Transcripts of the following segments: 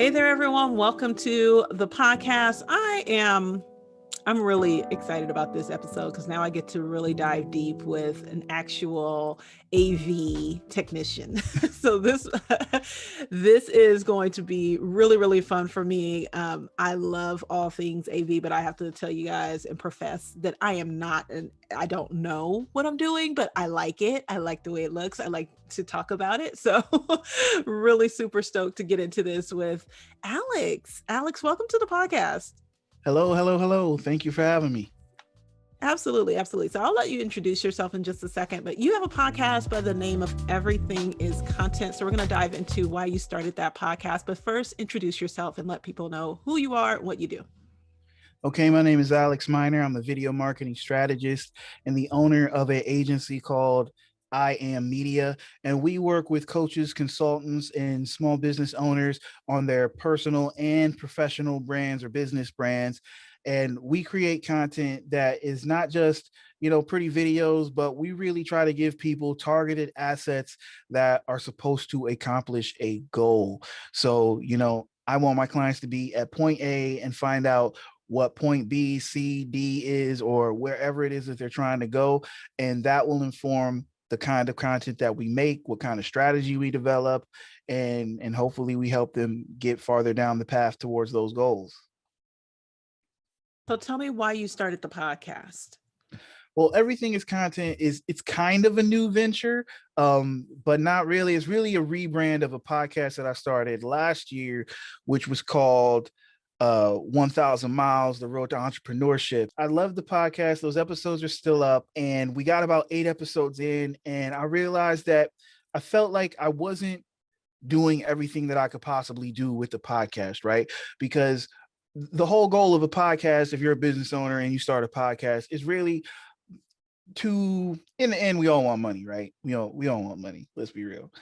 Hey there, everyone. Welcome to the podcast. I'm really excited about this episode because now I get to really dive deep with an actual AV technician. So this is going to be really, really fun for me. I love all things AV, but I have to tell you guys and profess that I am not, and I don't know what I'm doing, but I like it. I like the way it looks. I like to talk about it. So really super stoked to get into this with Alex. Alex, welcome to the podcast. Hello, hello, hello. Thank you for having me. Absolutely, absolutely. So I'll let you introduce yourself in just a second, but you have a podcast by the name of Everything is Content. So we're going to dive into why you started that podcast. But first, introduce yourself and let people know who you are and what you do. Okay, my name is Alex Miner. I'm a video marketing strategist and the owner of an agency called I Am Media. And we work with coaches, consultants, and small business owners on their personal and professional brands or business brands. And we create content that is not just, pretty videos, but we really try to give people targeted assets that are supposed to accomplish a goal. So, I want my clients to be at point A and find out what point B, C, D is, or wherever it is that they're trying to go. And that will inform the kind of content that we make, what kind of strategy we develop, and hopefully we help them get farther down the path towards those goals. So tell me why you started the podcast. Well, Everything is Content it's kind of a new venture, but not really. It's really a rebrand of a podcast that I started last year, which was called 1000 Miles, the Road to Entrepreneurship. I love the podcast. Those episodes are still up, and we got about 8 episodes in, and I realized that I felt like I wasn't doing everything that I could possibly do with the podcast, right? Because the whole goal of a podcast, if you're a business owner and you start a podcast, is really in the end, we all want money, right? We all want money. Let's be real.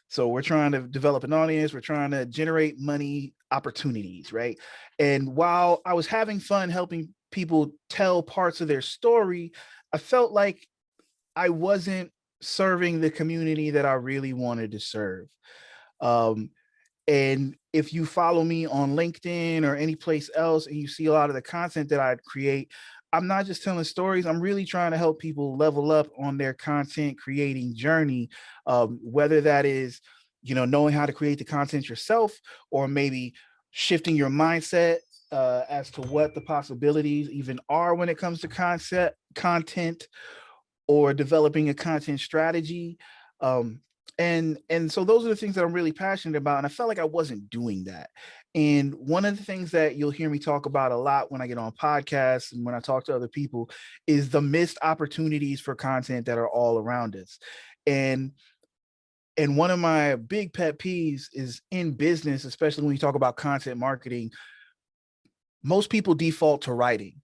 So we're trying to develop an audience. We're trying to generate money opportunities, right? And while I was having fun helping people tell parts of their story, I felt like I wasn't serving the community that I really wanted to serve. Um, and if you follow me on LinkedIn or any place else and you see a lot of the content that I create, I'm not just telling stories. I'm really trying to help people level up on their content creating journey, whether that is, knowing how to create the content yourself, or maybe shifting your mindset as to what the possibilities even are when it comes to content, or developing a content strategy. And so those are the things that I'm really passionate about. And I felt like I wasn't doing that. And one of the things that you'll hear me talk about a lot when I get on podcasts and when I talk to other people is the missed opportunities for content that are all around us. And one of my big pet peeves is in business, especially when you talk about content marketing, most people default to writing.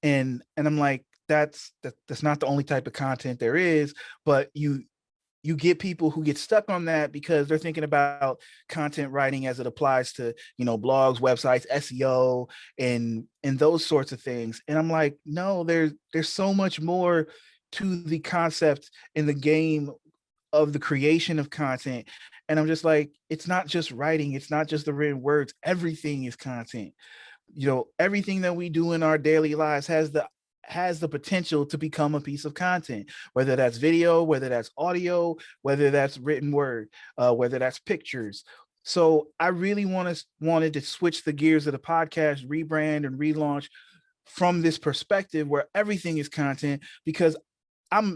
And I'm like, that's not the only type of content there is, but you get people who get stuck on that because they're thinking about content writing as it applies to, blogs, websites, SEO, and those sorts of things. And I'm like, no, there's so much more to the concept in the game of the creation of content. And I'm just like, it's not just writing, it's not just the written words, everything is content. Everything that we do in our daily lives has the potential to become a piece of content, whether that's video, whether that's audio, whether that's written word, whether that's pictures. So I really wanted to switch the gears of the podcast, rebrand and relaunch from this perspective where everything is content, because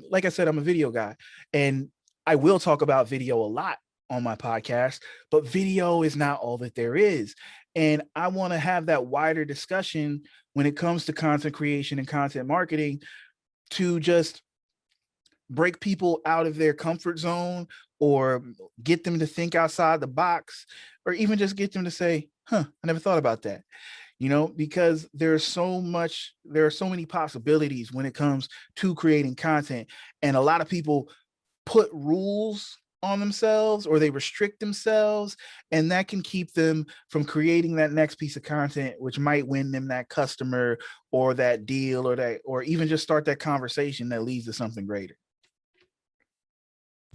like I said, I'm a video guy, and I will talk about video a lot on my podcast, but video is not all that there is. And I want to have that wider discussion when it comes to content creation and content marketing, to just break people out of their comfort zone, or get them to think outside the box, or even just get them to say, I never thought about that. Because there are so many possibilities when it comes to creating content. And a lot of people put rules on themselves, or they restrict themselves, and that can keep them from creating that next piece of content, which might win them that customer or that deal, or even just start that conversation that leads to something greater.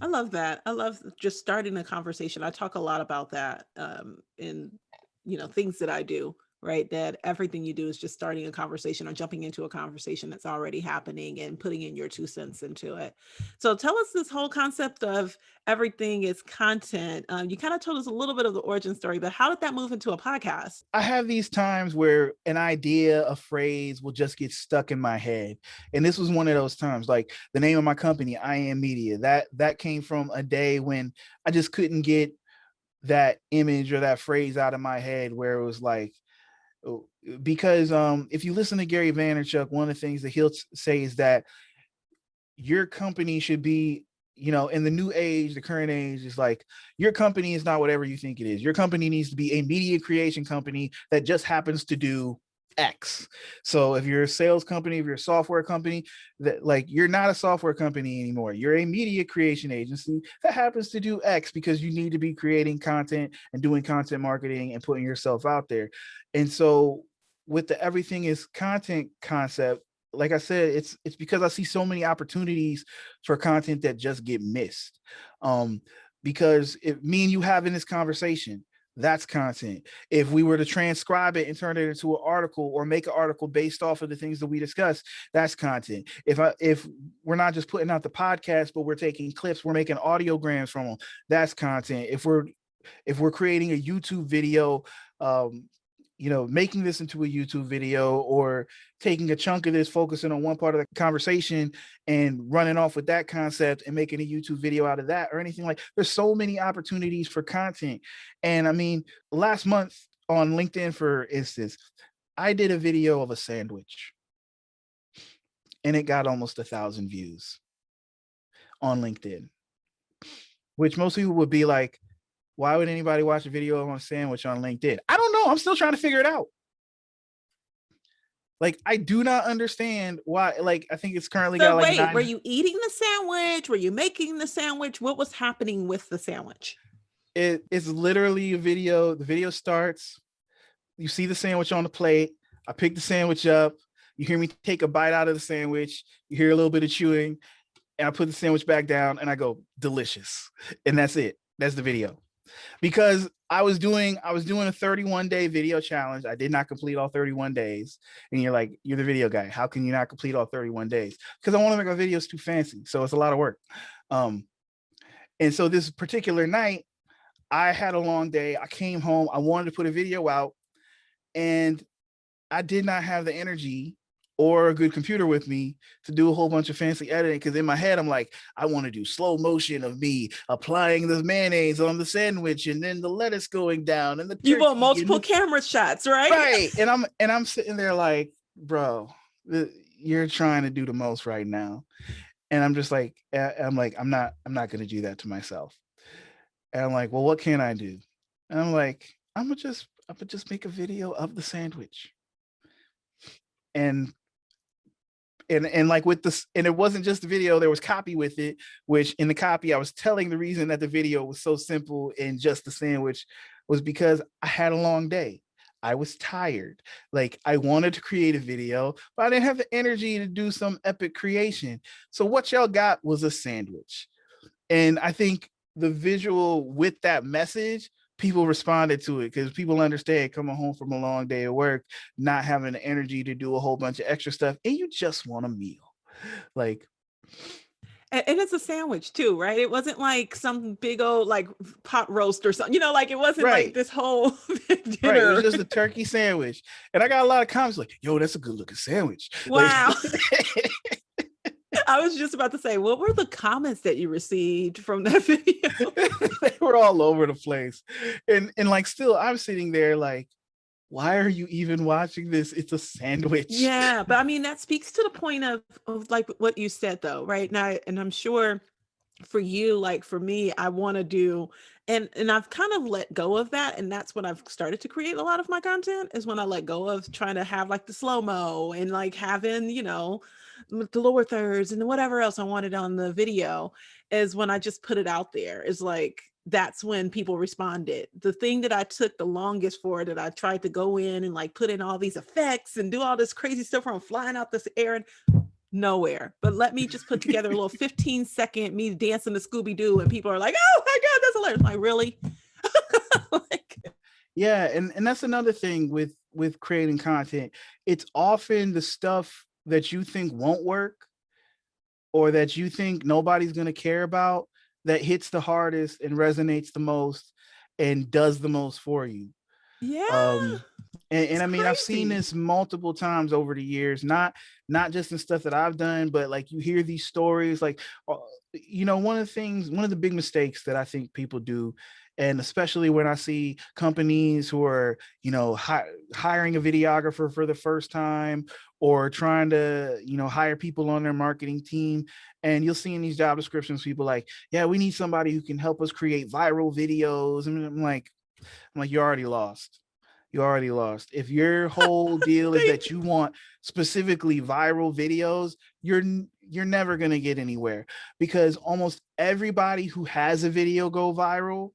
I love that. I love just starting a conversation. I talk a lot about that in, things that I do, right? That everything you do is just starting a conversation or jumping into a conversation that's already happening and putting in your 2 cents into it. So tell us this whole concept of everything is content. You kind of told us a little bit of the origin story, but how did that move into a podcast? I have these times where an idea, a phrase will just get stuck in my head. And this was one of those times. Like the name of my company, I Am Media, that came from a day when I just couldn't get that image or that phrase out of my head, where it was like, because if you listen to Gary Vaynerchuk, one of the things that he'll say is that your company should be, in the new age, the current age, is like, your company is not whatever you think it is. Your company needs to be a media creation company that just happens to do X. So if you're a sales company, if you're a software company, that, like, you're not a software company anymore. You're a media creation agency that happens to do X, because you need to be creating content and doing content marketing and putting yourself out there. And so with the everything is content concept, like I said, it's because I see so many opportunities for content that just get missed. Because if me and you having this conversation, that's content. If we were to transcribe it and turn it into an article, or make an article based off of the things that we discuss, that's content. If we're not just putting out the podcast, but we're taking clips, we're making audiograms from them, that's content. If we're creating a YouTube video, making this into a YouTube video, or taking a chunk of this, focusing on one part of the conversation and running off with that concept and making a YouTube video out of that, or anything, like, there's so many opportunities for content. And I mean, last month on LinkedIn, for instance, I did a video of a sandwich and it got almost 1,000 views on LinkedIn, which most people would be like, why would anybody watch a video of a sandwich on LinkedIn? I don't know. I'm still trying to figure it out. Like, I do not understand why. Like, I think it's currently So got like wait, were 9. you eating the sandwich? Were you making the sandwich? What was happening with the sandwich? It's literally a video. The video starts. You see the sandwich on the plate. I pick the sandwich up. You hear me take a bite out of the sandwich. You hear a little bit of chewing, and I put the sandwich back down and I go, delicious. And that's it. That's the video. Because I was doing a 31-day video challenge. I did not complete all 31 days. And you're like, you're the video guy. How can you not complete all 31 days? Because I want to make my videos too fancy. So it's a lot of work. And so this particular night, I had a long day. I came home. I wanted to put a video out, and I did not have the energy or a good computer with me to do a whole bunch of fancy editing. Because in my head, I'm like, I want to do slow motion of me applying the mayonnaise on the sandwich, and then the lettuce going down, and the You want turkey, multiple camera shots, right? right. And I'm sitting there like, bro, you're trying to do the most right now. And I'm just like, I'm not going to do that to myself. And I'm like, well, what can I do? And I'm like, I'm gonna just make a video of the sandwich. And like with this, and it wasn't just the video, there was copy with it, which in the copy I was telling the reason that the video was so simple and just the sandwich was because I had a long day. I was tired. Like, I wanted to create a video, but I didn't have the energy to do some epic creation. So what y'all got was a sandwich. And I think the visual with that message, people responded to it, because people understand coming home from a long day of work, not having the energy to do a whole bunch of extra stuff, and you just want a meal. Like, And it's a sandwich too, right? It wasn't like some big old like pot roast or something, like it wasn't like right, this whole right. It was dinner. just a turkey sandwich. And I got a lot of comments like, yo, that's a good looking sandwich. Like, Wow. I was just about to say, what were the comments that you received from that video? they were all over the place. And like, still, I'm sitting there like, why are you even watching this? It's a sandwich. Yeah, but I mean, that speaks to the point of like what you said though, right? Now, and I'm sure for you, like for me, I want to do, and I've kind of let go of that. And that's when I've started to create a lot of my content, is when I let go of trying to have like the slow-mo and like having, the lower thirds and whatever else I wanted on the video, is when I just put it out there. Is like, that's when people responded. The thing that I took the longest for, that I tried to go in and like put in all these effects and do all this crazy stuff from flying out this air, and Nowhere. But let me just put together a little 15-second me dancing to Scooby-Doo, and people are like, oh my God, that's hilarious. Like, really? Like, Yeah, and that's another thing with creating content. It's often the stuff that you think won't work or that you think nobody's going to care about that hits the hardest and resonates the most and does the most for you. yeah, um and it's I mean, I've seen crazy. this multiple times over the years, not just in stuff that I've done, but like you hear these stories like one of the big mistakes that I think people do, and especially when I see companies who are hiring a videographer for the first time or trying to hire people on their marketing team, and you'll see in these job descriptions people like, yeah, we need somebody who can help us create viral videos. I mean, I'm like, you already lost. You already lost. If your whole deal is They, that you want specifically viral videos, you're never going to get anywhere, because almost everybody who has a video go viral,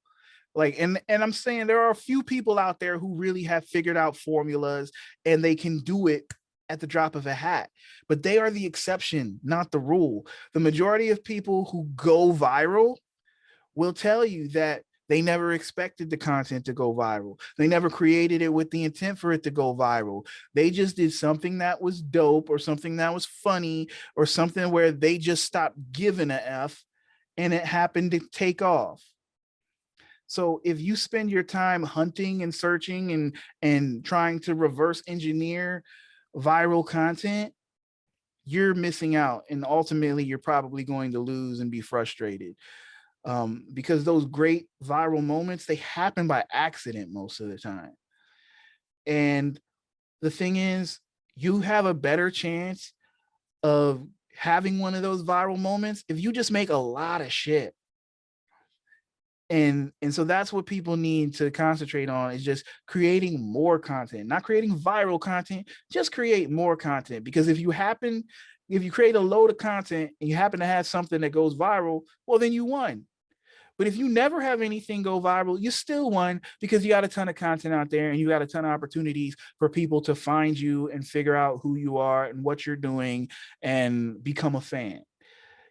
like, and I'm saying there are a few people out there who really have figured out formulas and they can do it at the drop of a hat, but they are the exception, not the rule. The majority of people who go viral will tell you that they never expected the content to go viral. They never created it with the intent for it to go viral. They just did something that was dope or something that was funny or something where they just stopped giving a F and it happened to take off. So if you spend your time hunting and searching and trying to reverse engineer viral content, you're missing out, and ultimately you're probably going to lose and be frustrated, because those great viral moments, they happen by accident most of the time. And the thing is, you have a better chance of having one of those viral moments if you just make a lot of shit. And so that's what people need to concentrate on, is just creating more content, not creating viral content, just create more content. Because if you create a load of content and you happen to have something that goes viral, well, then you won. But if you never have anything go viral, you still won, because you got a ton of content out there and you got a ton of opportunities for people to find you and figure out who you are and what you're doing and become a fan.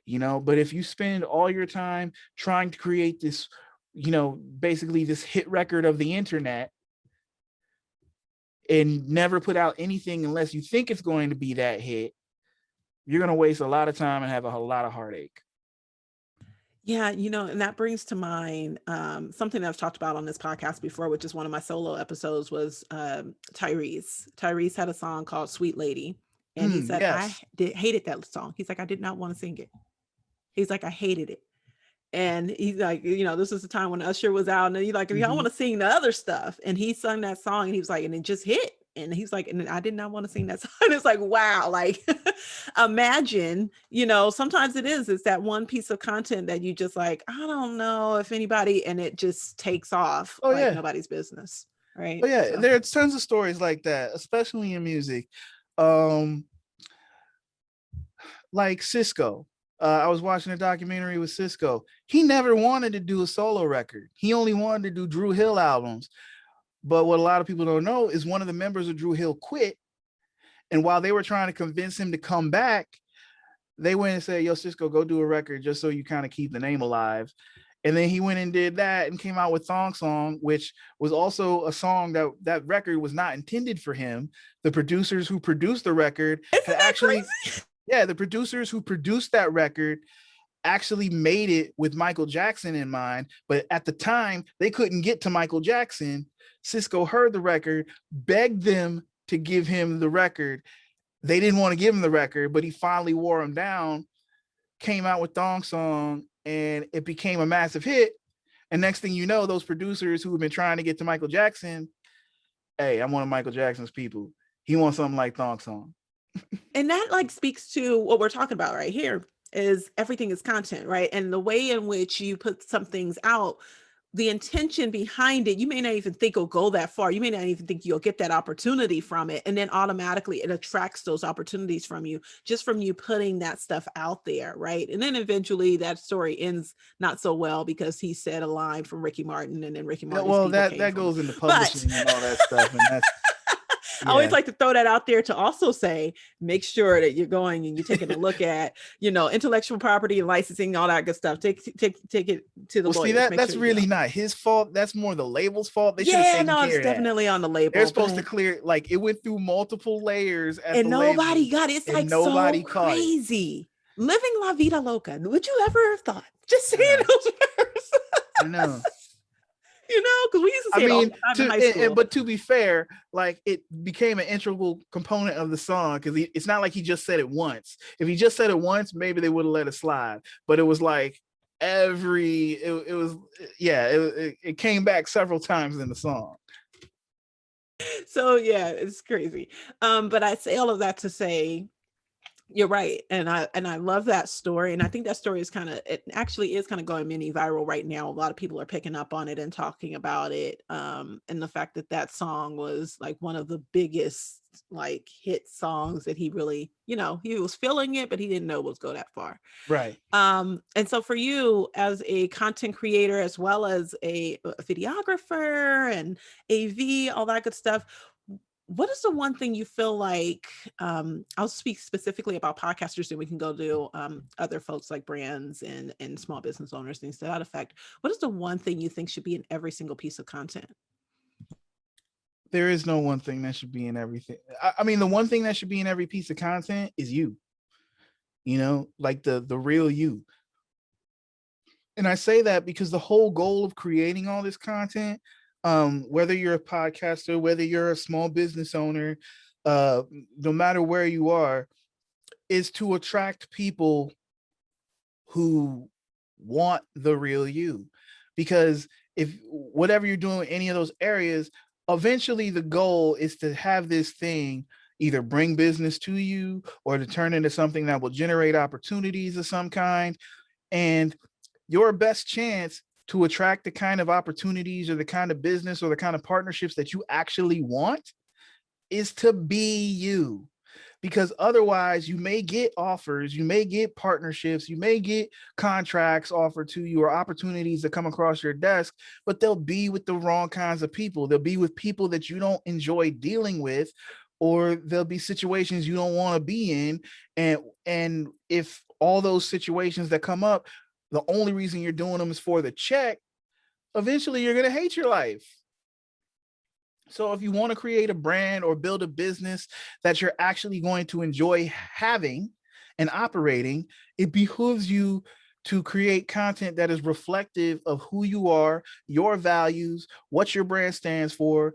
But if you spend all your time trying to create this, basically this hit record of the internet and never put out anything unless you think it's going to be that hit, you're going to waste a lot of time and have a lot of heartache. yeah, and that brings to mind something that I've talked about on this podcast before, which is one of my solo episodes, was Tyrese. Tyrese had a song called Sweet Lady. And he said, I Yes. hated that song. He's like, I did not want to sing it. He's like, I hated it. And he's like, this is the time when Usher was out, and he's like, I want to sing the other stuff. And he sung that song, and he was like, and it just hit. And he's like, and I did not want to sing that song. And it's like, wow, like imagine, sometimes it's that one piece of content that you just like, I don't know if anybody, and it just takes off Oh like yeah. nobody's business. Oh Right. yeah. So There's tons of stories like that, especially in music. Um, like Cisco. I was watching a documentary with Cisco. He never wanted to do a solo record. He only wanted to do Drew Hill albums. But what a lot of people don't know is one of the members of Drew Hill quit. And while they were trying to convince him to come back, they went and said, yo, Cisco, go do a record just so you kind of keep the name alive. And then he went and did that and came out with Thong Song, which was also a song that record was not intended for him. The producers who produced the record had isn't that actually, crazy? yeah, the producers who produced that record actually made it with Michael Jackson in mind. But at the time, they couldn't get to Michael Jackson. Cisco heard the record, begged them to give him the record. They didn't want to give him the record, but he finally wore them down, came out with Thong Song, and it became a massive hit. And next thing you know, those producers who have been trying to get to Michael Jackson, hey, I'm one of Michael Jackson's people. He wants something like Thong Song. And that like speaks to what we're talking about right here, is everything is content, right? And the way in which you put some things out, the intention behind it, you may not even think it'll go that far. You may not even think you'll get that opportunity from it. And then automatically it attracts those opportunities from you, just from you putting that stuff out there, right? And then eventually that story ends not so well because he said a line from Ricky Martin, and then Ricky Yeah, Martin's well, people that came that from. goes into But publishing and all that stuff, and that's I always like to throw that out there to also say, make sure that you're going and you're taking a look at, intellectual property and licensing, all that good stuff. Take it to the Well, see, lawyers. Make that's sure you really not his fault. That's more the label's fault. They should have Yeah, taken no, it's care of that. definitely on the label. They're supposed to clear, like, it went through multiple layers at and the nobody label, got it. It's and like nobody so caught it. crazy. Living La Vida Loca. Would you ever have thought? Just saying I know. those words. I know. Because we used to say it all the time in high school. But to be fair, like, it became an integral component of the song, because it's not like he just said it once. If he just said it once, maybe they would have let it slide. But it was like it came back several times in the song. So yeah, it's crazy. But I say all of that to say, you're right. And I love that story. And I think that story is kind of going mini viral right now. A lot of people are picking up on it and talking about it. And the fact that song was like one of the biggest like hit songs that he really, he was feeling it, but he didn't know it was go that far. Right. And so for you as a content creator, as well as a videographer and AV, all that good stuff, what is the one thing you feel like, I'll speak specifically about podcasters, and we can go to other folks like brands and small business owners, things to that effect. What is the one thing you think should be in every single piece of content? There is no one thing that should be in everything. I mean, the one thing that should be in every piece of content is you, like the real you. And I say that because the whole goal of creating all this content, whether you're a podcaster, whether you're a small business owner, no matter where you are, is to attract people who want the real you. Because if whatever you're doing in any of those areas, eventually the goal is to have this thing either bring business to you or to turn into something that will generate opportunities of some kind. And your best chance to attract the kind of opportunities or the kind of business or the kind of partnerships that you actually want is to be you. Because otherwise you may get offers, you may get partnerships, you may get contracts offered to you or opportunities that come across your desk, but they'll be with the wrong kinds of people. They'll be with people that you don't enjoy dealing with, or there'll be situations you don't want to be in. And if all those situations that come up, the only reason you're doing them is for the check, eventually you're going to hate your life. So if you want to create a brand or build a business that you're actually going to enjoy having and operating, it behooves you to create content that is reflective of who you are, your values, what your brand stands for,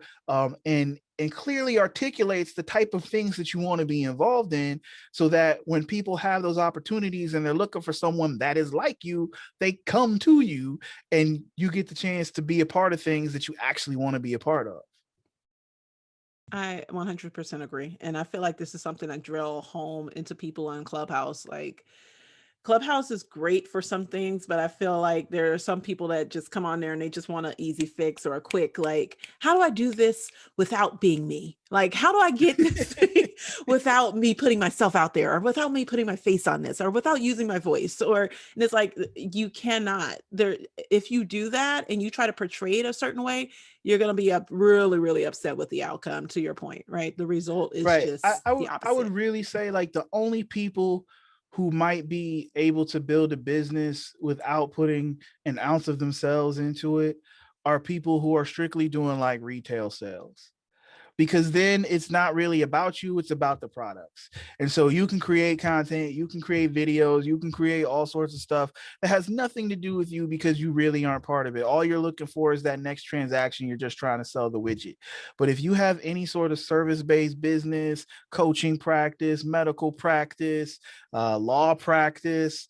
and clearly articulates the type of things that you want to be involved in, so that when people have those opportunities and they're looking for someone that is like you, they come to you and you get the chance to be a part of things that you actually want to be a part of. I 100% agree. And I feel like this is something I drill home into people on Clubhouse. Like, Clubhouse is great for some things, but I feel like there are some people that just come on there and they just want an easy fix or a quick, like, how do I do this without being me? Like, how do I get this thing without me putting myself out there, or without me putting my face on this, or without using my voice? And it's like, you cannot there. If you do that and you try to portray it a certain way, you're going to be really, really upset with the outcome, to your point, right? The result is Right. just the opposite. I would really say, like, the only people who might be able to build a business without putting an ounce of themselves into it are people who are strictly doing like retail sales. Because then it's not really about you, it's about the products. And so you can create content, you can create videos, you can create all sorts of stuff that has nothing to do with you, because you really aren't part of it. All you're looking for is that next transaction. You're just trying to sell the widget. But if you have any sort of service-based business, coaching practice, medical practice, law practice,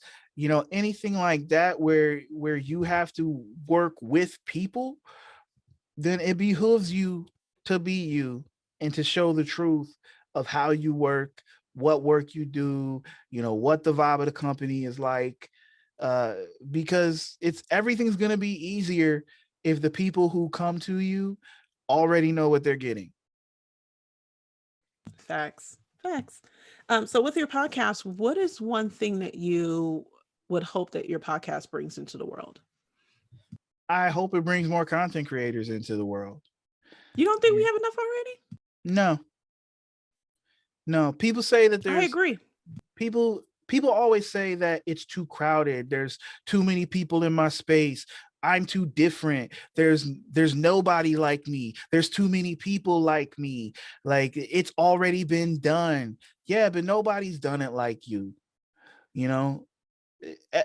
anything like that, where you have to work with people, then it behooves you to be you and to show the truth of how you work, what work you do, what the vibe of the company is like, because everything's going to be easier if the people who come to you already know what they're getting. Facts. So with your podcast, what is one thing that you would hope that your podcast brings into the world? I hope it brings more content creators into the world. You don't think we have enough already? No. No, people say that I there's agree. people always say that it's too crowded. There's too many people in my space. I'm too different. There's nobody like me. There's too many people like me. Like it's already been done. Yeah, but nobody's done it like you. You know, Eh,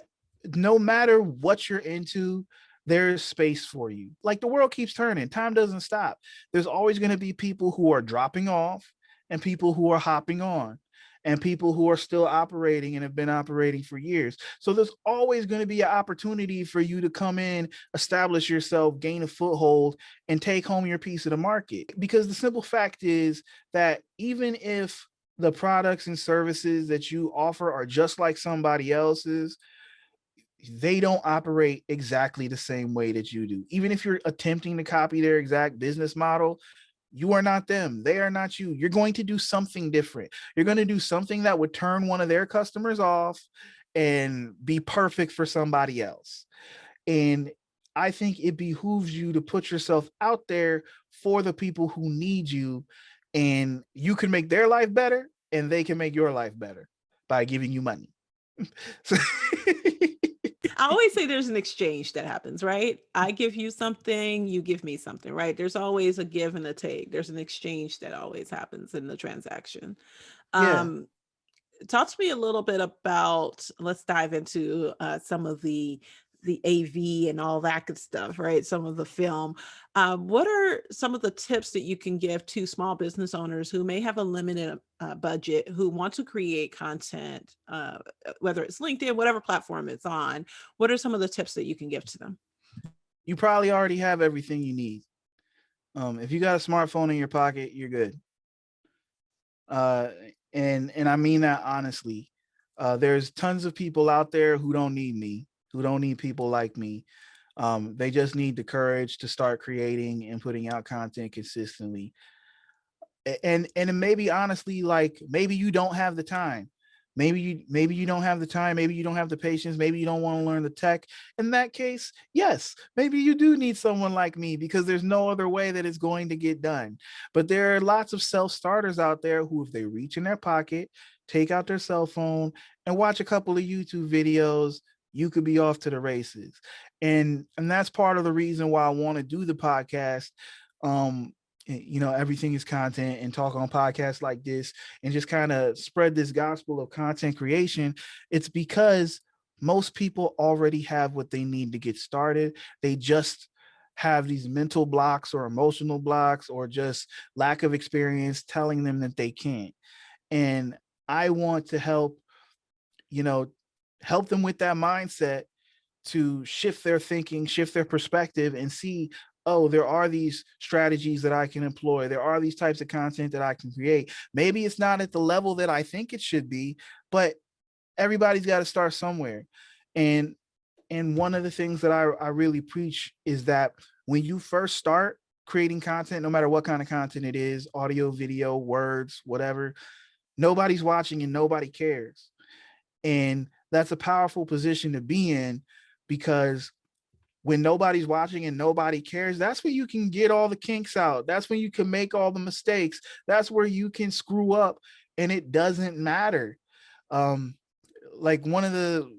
no matter what you're into, there's space for you. Like the world keeps turning, time doesn't stop. There's always going to be people who are dropping off and people who are hopping on and people who are still operating and have been operating for years. So there's always going to be an opportunity for you to come in, establish yourself, gain a foothold, and take home your piece of the market. Because the simple fact is that even if the products and services that you offer are just like somebody else's, they don't operate exactly the same way that you do. Even if you're attempting to copy their exact business model, you are not them. They are not you. You're going to do something different. You're going to do something that would turn one of their customers off and be perfect for somebody else. And I think it behooves you to put yourself out there for the people who need you, and you can make their life better and they can make your life better by giving you money. So I always say there's an exchange that happens, right? I give you something, you give me something, right? There's always a give and a take. There's an exchange that always happens in the transaction. yeah, Um, Talk to me a little bit about, let's dive into some of the AV and all that good stuff, right? Some of the film. What are some of the tips that you can give to small business owners who may have a limited budget, who want to create content, whether it's LinkedIn, whatever platform it's on? What are some of the tips that you can give to them? you probably already have everything you need. If you got a smartphone in your pocket, you're good. Uh, and I mean that honestly. There's tons of people out there who don't need me, who don't need people like me. They just need the courage to start creating and putting out content consistently. And maybe honestly, like maybe you don't have the time. Maybe you don't have the time, maybe you don't have the patience, maybe you don't want to learn the tech. In that case, yes, maybe you do need someone like me because there's no other way that it's going to get done. But there are lots of self-starters out there who, if they reach in their pocket, take out their cell phone and watch a couple of YouTube videos, you could be off to the races. And that's part of the reason why I want to do the podcast. um Everything is content, and talk on podcasts like this and just kind of spread this gospel of content creation. It's because most people already have what they need to get started. They just have these mental blocks or emotional blocks or just lack of experience telling them that they can't. And I want to you know help them with that mindset, to shift their thinking, shift their perspective, and see, oh, there are these strategies that I can employ. There are these types of content that I can create. Maybe it's not at the level that I think it should be, but everybody's got to start somewhere. And one of the things that I really preach is that when you first start creating content, no matter what kind of content it is, audio, video, words, whatever, nobody's watching and nobody cares. And that's a powerful position to be in, because when nobody's watching and nobody cares, that's when you can get all the kinks out. That's when you can make all the mistakes. That's where you can screw up and it doesn't matter. Um, like one of the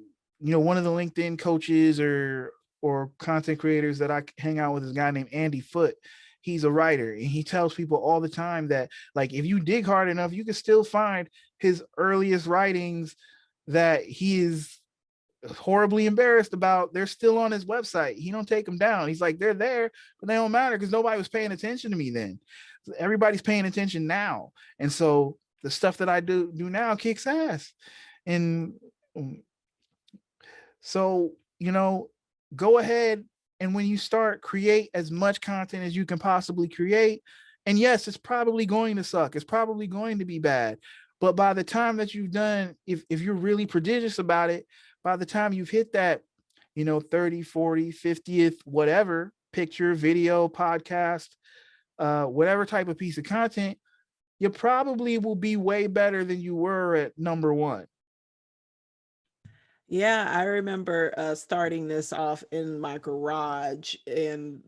LinkedIn coaches or content creators that I hang out with is a guy named Andy Foote. He's a writer and he tells people all the time that, like, if you dig hard enough, you can still find his earliest writings that he is horribly embarrassed about. They're still on his website. He don't take them down. He's like, they're there, but they don't matter because nobody was paying attention to me then. Everybody's paying attention now. And so the stuff that I do now kicks ass. And so, go ahead, and when you start, create as much content as you can possibly create. And yes, it's probably going to suck. It's probably going to be bad. But by the time that you've done, if you're really prodigious about it, by the time you've hit that, 30, 40, 50th, whatever, picture, video, podcast, whatever type of piece of content, you probably will be way better than you were at number one. Yeah, I remember starting this off in my garage, and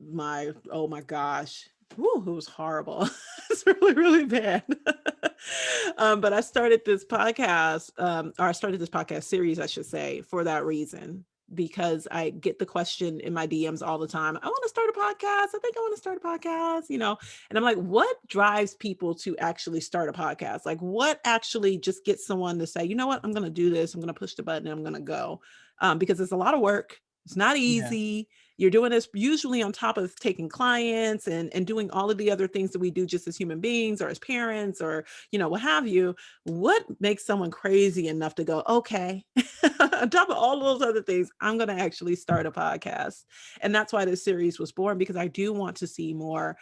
oh my gosh, whew, it was horrible. It's really, really bad. But I started this podcast, or I started this podcast series, I should say, for that reason, because I get the question in my DMs all the time. I want to start a podcast. I think I want to start a podcast, and I'm like, what drives people to actually start a podcast? Like, what actually just gets someone to say, you know what, I'm going to do this. I'm going to push the button and I'm going to go. Because it's a lot of work. It's not Yeah. easy. You're doing this usually on top of taking clients and doing all of the other things that we do just as human beings or as parents or, what have you. What makes someone crazy enough to go, okay, on top of all those other things, I'm going to actually start a podcast. And that's why this series was born, because I do want to see more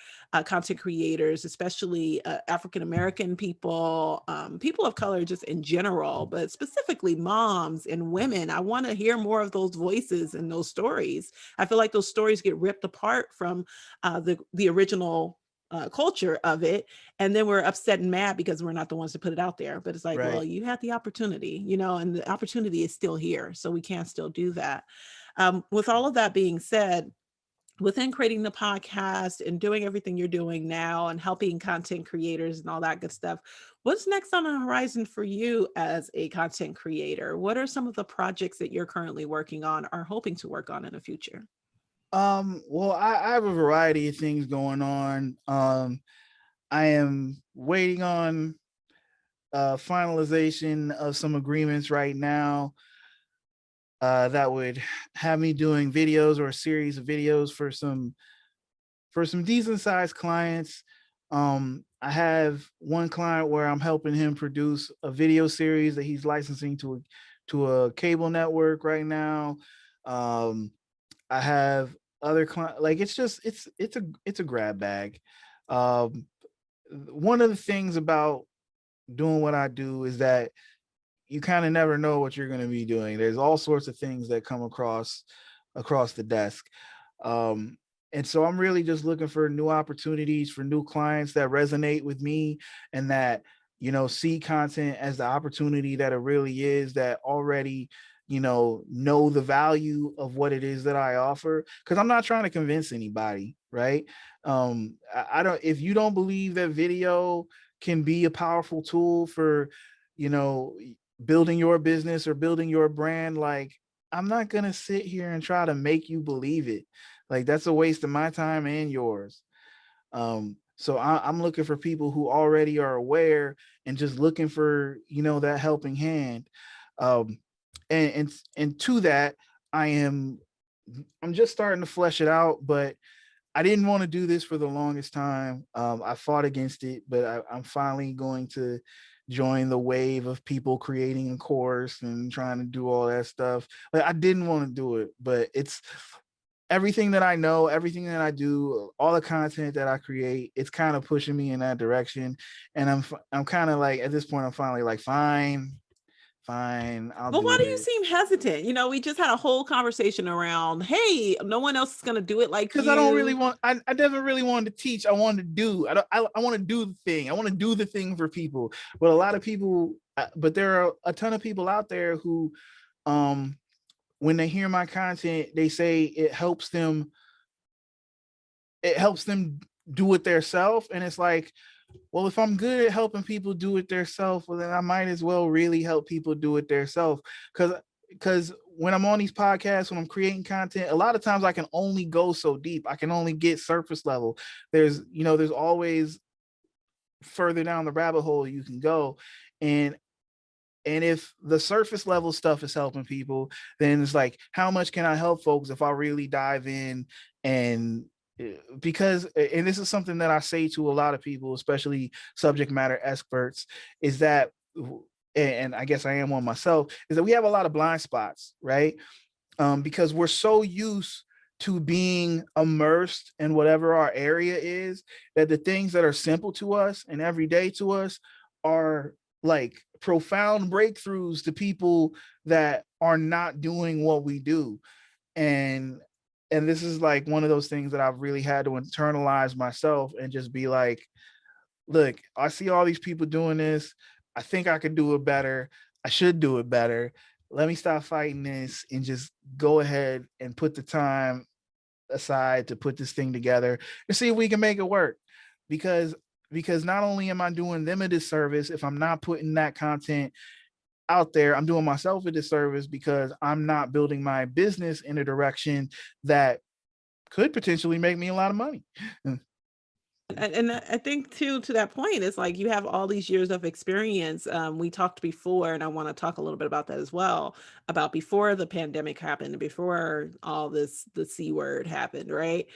content creators, especially African-American people, people of color just in general, but specifically moms and women. I want to hear more of those voices and those stories. I feel like those stories get ripped apart from the original culture of it, and then we're upset and mad because we're not the ones to put it out there. But it's like, well, Right. you had the opportunity, and the opportunity is still here, so we can still do that. With all of that being said, within creating the podcast and doing everything you're doing now and helping content creators and all that good stuff, what's next on the horizon for you as a content creator? What are some of the projects that you're currently working on or hoping to work on in the future? Well, I have a variety of things going on. I am waiting on finalization of some agreements right now that would have me doing videos or a series of videos for some decent sized clients. I have one client where I'm helping him produce a video series that he's licensing to a cable network right now. Um, I have other clients, like it's a grab bag. Um, One of the things about doing what I do is that you kind of never know what you're going to be doing. There's all sorts of things that come across the desk. Um, and so I'm really just looking for new opportunities for new clients that resonate with me and that, see content as the opportunity that it really is, that already, know the value of what it is that I offer. Cause I'm not trying to convince anybody, right? I don't, if you don't believe that video can be a powerful tool for, you know, building your business or building your brand, like, I'm not going to sit here and try to make you believe it. Like, that's a waste of my time and yours. So I'm looking for people who already are aware and just looking for, that helping hand. Um, and to that, I am, I'm just starting to flesh it out, but I didn't want to do this for the longest time. I fought against it, but I'm finally going to join the wave of people creating a course and trying to do all that stuff. Like, I didn't want to do it, but it's everything that I know, everything that I do, all the content that I create, it's kind of pushing me in that direction. And I'm kind of like, at this point, I'm finally like, fine, I'll But why do do you it. seem hesitant? We just had a whole conversation around, hey, no one else is going to do it like Because I don't really you. want, I never really wanted to teach. I wanted to do, I don't, I want to do the thing. I want to do the thing for people. But a lot of people, but there are a ton of people out there who, um, when they hear my content, they say it helps them do it themselves. And it's like, well, if I'm good at helping people do it themselves, well, then I might as well really help people do it themselves. Because when I'm on these podcasts, when I'm creating content, a lot of times I can only go so deep. I can only get surface level. There's always further down the rabbit hole you can go. And if the surface level stuff is helping people, then it's like, how much can I help folks if I really dive in? And because, and this is something that I say to a lot of people, especially subject matter experts, is that, and I guess I am one myself, is that we have a lot of blind spots, right? Because we're so used to being immersed in whatever our area is, that the things that are simple to us and everyday to us are like profound breakthroughs to people that are not doing what we do. And this is like one of those things that I've really had to internalize myself and just be like, look, I see all these people doing this. I think I could do it better. I should do it better. Let me stop fighting this and just go ahead and put the time aside to put this thing together and see if we can make it work. Because because not only am I doing them a disservice if I'm not putting that content out there, I'm doing myself a disservice because I'm not building my business in a direction that could potentially make me a lot of money. And I think too, to that point, it's like you have all these years of experience. We talked before, and I want to talk a little bit about that as well, about before the pandemic happened, before all this, the C word happened, right?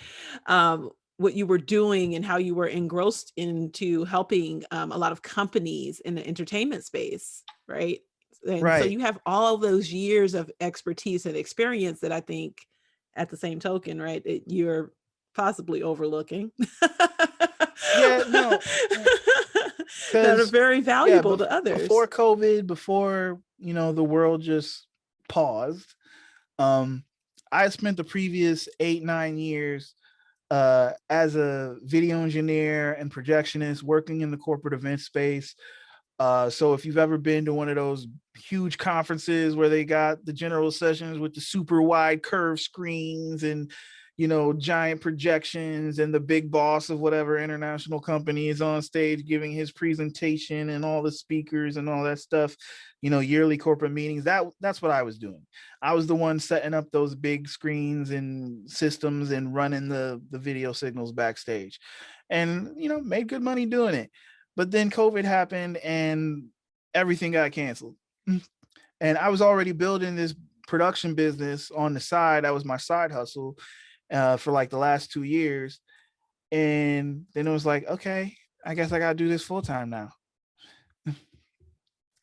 What you were doing and how you were engrossed into helping a lot of companies in the entertainment space, right? And so Right. you have all those years of expertise and experience that I think, at the same token, right, you're possibly overlooking Yeah, no, that are because very yeah, valuable to before others. COVID, before the world just paused, um, I spent the previous 8-9 years as a video engineer and projectionist working in the corporate event space. So if you've ever been to one of those huge conferences where they got the general sessions with the super wide curved screens and giant projections, and the big boss of whatever international company is on stage giving his presentation, and all the speakers and all that stuff, yearly corporate meetings, that's what I was doing. I was the one setting up those big screens and systems and running the video signals backstage, and made good money doing it. But then COVID happened and everything got canceled. And I was already building this production business on the side. That was my side hustle for like the last 2 years. And then it was like, okay, I guess I got to do this full time now.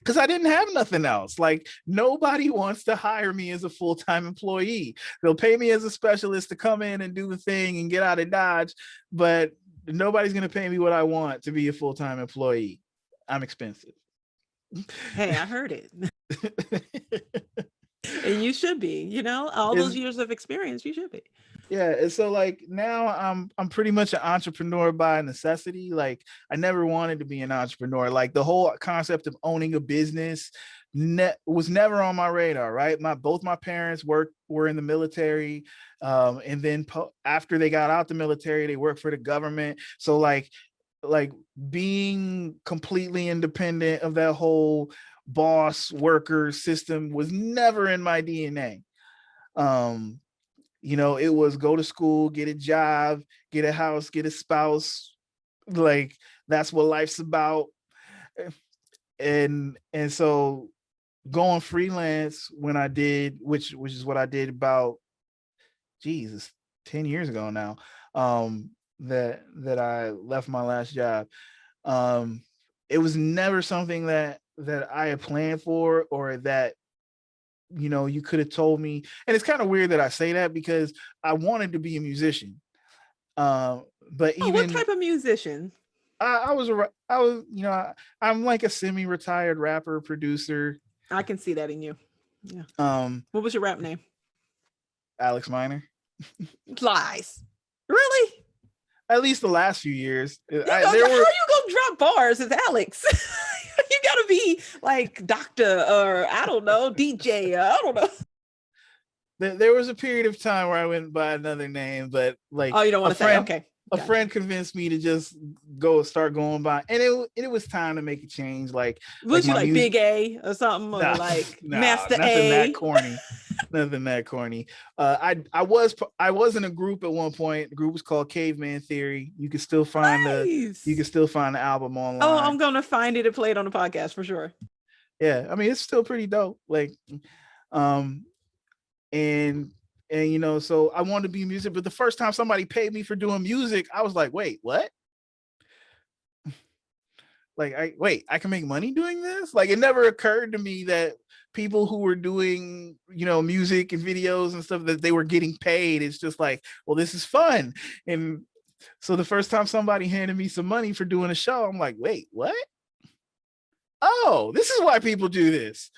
Because I didn't have nothing else. Like, nobody wants to hire me as a full-time employee. They'll pay me as a specialist to come in and do the thing and get out of Dodge, but nobody's going to pay me what I want to be a full-time employee. I'm expensive. Hey, I heard it. And you should be, all those Is years of experience, you should be. Yeah, and so like now I'm pretty much an entrepreneur by necessity. Like, I never wanted to be an entrepreneur. Like, the whole concept of owning a business was never on my radar, right? Both my parents were in the military, and then after they got out the military, they worked for the government. So like being completely independent of that whole boss worker system was never in my DNA. Um, it was go to school, get a job, get a house, get a spouse. Like, that's what life's about. And so going freelance when I did, which is what I did about, Jesus, 10 years ago now, that I left my last job. It was never something that I had planned for, or that you could have told me. And it's kind of weird that I say that, because I wanted to be a musician. But Oh, what even type of musician? I was I'm like a semi-retired rapper producer. I can see that in you. Yeah. um What was your rap name? Alex Minor. Lies. Really? At least the last few years. How you gonna drop bars as Alex? You gotta be like doctor, or I don't know, DJ, I don't know. There was a period of time where I went by another name, but like Oh, you don't want to say, okay. A friend convinced me to just start going by, and it was time to make a change. Like Was you my like music. Big A or something, or No, like no, Master nothing that A? corny. Nothing that corny. I was in a group at one point. The group was called Caveman Theory. You can still find Nice. the album Oh, online. I'm gonna find it and play it on the podcast for sure. Yeah, I mean, it's still pretty dope. Like, um, and so I wanted to be music, but the first time somebody paid me for doing music, I was like, wait, what? Like, I can make money doing this? Like, it never occurred to me that people who were doing music and videos and stuff, that they were getting paid. It's just like, well, this is fun. And so the first time somebody handed me some money for doing a show, I'm like, wait, what? Oh, this is why people do this.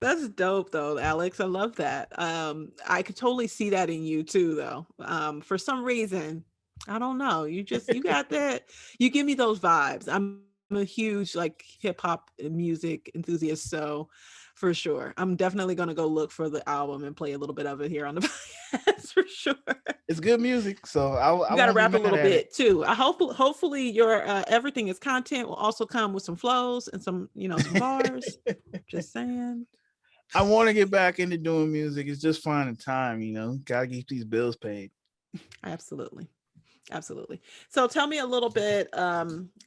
That's dope though, Alex. I love that. I could totally see that in you too, though. For some reason, I don't know. You got that. You give me those vibes. I'm a huge like hip hop music enthusiast, so For sure. I'm definitely going to go look for the album and play a little bit of it here on the podcast for sure. It's good music, so I You got to won't be rap a mad little at it. bit too. I hopefully your everything is content will also come with some flows and some, some bars. Just saying. I want to get back into doing music. It's just finding time, Gotta keep these bills paid. Absolutely. Absolutely. So tell me a little bit.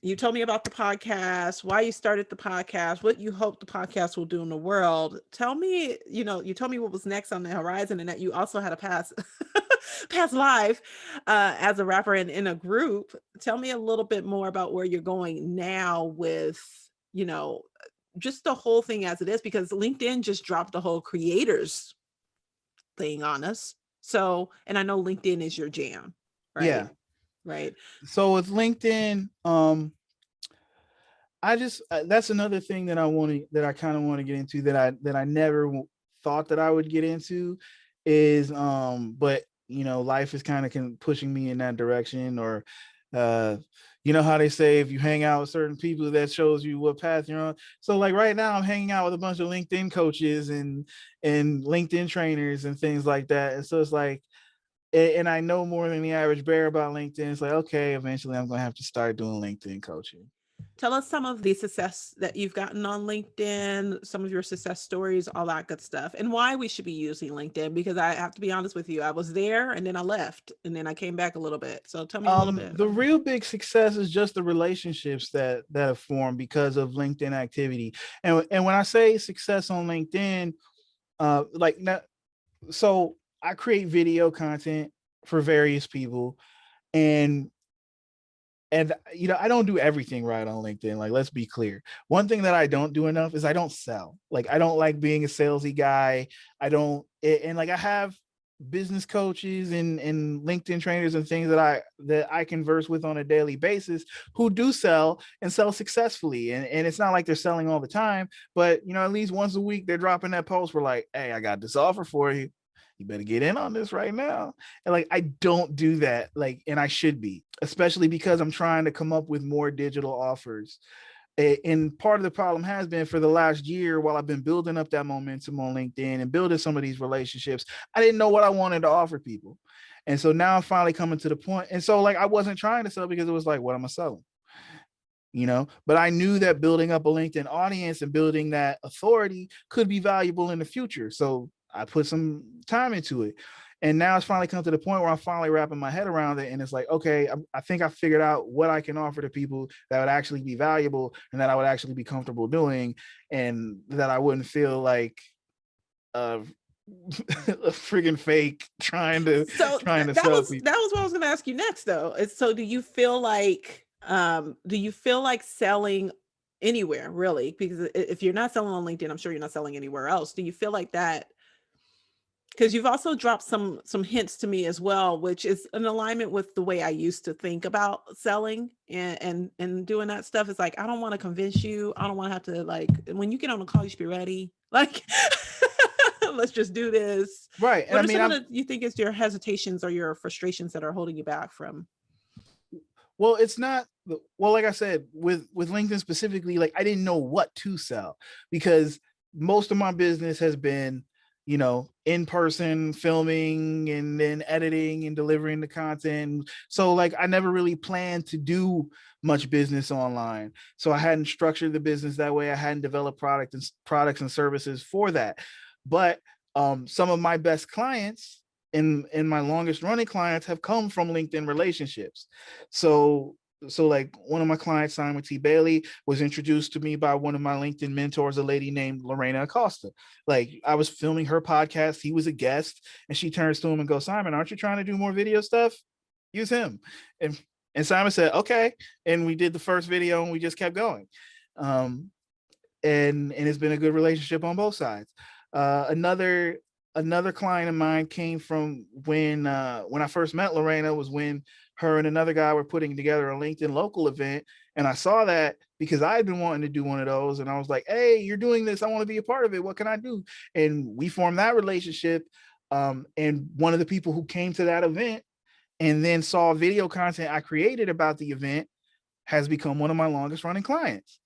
You told me about the podcast, why you started the podcast, what you hope the podcast will do in the world. Tell me, you told me what was next on the horizon and that you also had a past past life as a rapper and in a group. Tell me a little bit more about where you're going now with, just the whole thing as it is, because LinkedIn just dropped the whole creators thing on us. So, and I know LinkedIn is your jam, right? Yeah. Right. So with LinkedIn, I just that's another thing that I kind of want to get into that I never thought that I would get into is but life is kind of pushing me in that direction, or how they say if you hang out with certain people that shows you what path you're on. So like right now I'm hanging out with a bunch of LinkedIn coaches and LinkedIn trainers and things like that, and so it's like, and I know more than the average bear about LinkedIn. It's like, okay, eventually I'm going to have to start doing LinkedIn coaching. Tell us some of the success that you've gotten on LinkedIn, some of your success stories, all that good stuff, and why we should be using LinkedIn. Because I have to be honest with you, I was there and then I left and then I came back a little bit. So tell me a little bit. The real big success is just the relationships that have formed because of LinkedIn activity. And when I say success on LinkedIn, like now, so I create video content for various people, and I don't do everything right on LinkedIn. Like, let's be clear. One thing that I don't do enough is I don't sell. Like, I don't like being a salesy guy. I don't, and like I have business coaches and LinkedIn trainers and things that I converse with on a daily basis who do sell and sell successfully. And it's not like they're selling all the time, but at least once a week they're dropping that post where like, hey, I got this offer for you. You better get in on this right now. And like, I don't do that. Like, and I should be, especially because I'm trying to come up with more digital offers. And part of the problem has been for the last year, while I've been building up that momentum on LinkedIn and building some of these relationships, I didn't know what I wanted to offer people. And so now I'm finally coming to the point. And so like, I wasn't trying to sell because it was like, what am I selling? But I knew that building up a LinkedIn audience and building that authority could be valuable in the future. So I put some time into it. And now it's finally come to the point where I'm finally wrapping my head around it. And it's like, okay, I think I figured out what I can offer to people that would actually be valuable and that I would actually be comfortable doing, and that I wouldn't feel like a friggin' fake trying to So sell people. that was what I was going to ask you next, though. So do you feel like selling anywhere really? Because if you're not selling on LinkedIn, I'm sure you're not selling anywhere else. Do you feel like that? Because you've also dropped some hints to me as well, which is in alignment with the way I used to think about selling and doing that stuff. It's like, I don't want to convince you. I don't want to have to, like, when you get on a call, you should be ready. Like, let's just do this. Right. And What I are mean, some of you think is your hesitations or your frustrations that are holding you back from? well, it's not, well, like I said, with LinkedIn specifically, like I didn't know what to sell because most of my business has been, in person filming and then editing and delivering the content. So like I never really planned to do much business online. So I hadn't structured the business that way. I hadn't developed products and services for that. But some of my best clients and my longest running clients have come from LinkedIn relationships. So like one of my clients, Simon T. Bailey, was introduced to me by one of my LinkedIn mentors, a lady named Lorena Acosta. Like I was filming her podcast. He was a guest and she turns to him and goes, Simon, aren't you trying to do more video stuff? Use him. And Simon said, okay. And we did the first video and we just kept going. And it's been a good relationship on both sides. Another client of mine came from when I first met Lorena, was when her and another guy were putting together a LinkedIn local event. And I saw that because I had been wanting to do one of those. And I was like, hey, you're doing this. I want to be a part of it. What can I do? And we formed that relationship. And one of the people who came to that event and then saw video content I created about the event has become one of my longest running clients.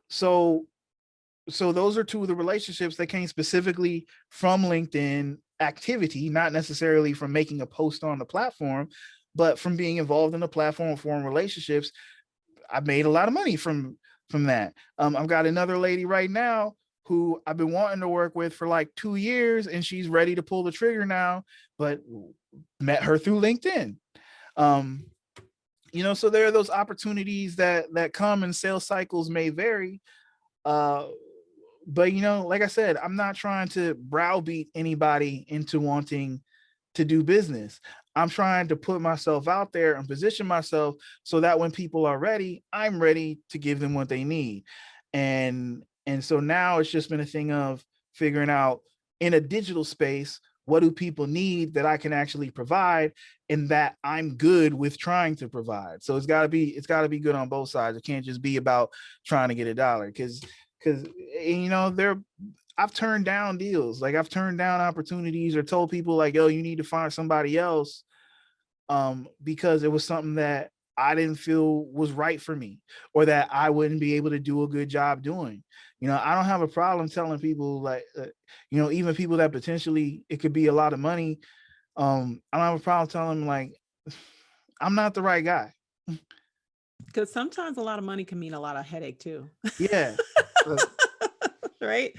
So so those are two of the relationships that came specifically from LinkedIn activity, not necessarily from making a post on the platform, but from being involved in the platform, forming relationships. I made a lot of money from that. I've got another lady right now who I've been wanting to work with for like 2 years, and she's ready to pull the trigger now, but met her through LinkedIn. Um, so there are those opportunities that come, and sales cycles may vary. Uh, but like I said, I'm not trying to browbeat anybody into wanting to do business. I'm trying to put myself out there and position myself so that when people are ready, I'm ready to give them what they need. And so now it's just been a thing of figuring out, in a digital space, what do people need that I can actually provide, and that I'm good with trying to provide. So it's got to be good on both sides. It can't just be about trying to get a dollar, because I've turned down deals. Like, I've turned down opportunities or told people like, yo, you need to find somebody else, because it was something that I didn't feel was right for me, or that I wouldn't be able to do a good job doing. I don't have a problem telling people, like, even people that potentially it could be a lot of money. I don't have a problem telling them, like, I'm not the right guy. Because sometimes a lot of money can mean a lot of headache too. Yeah. Uh, Right?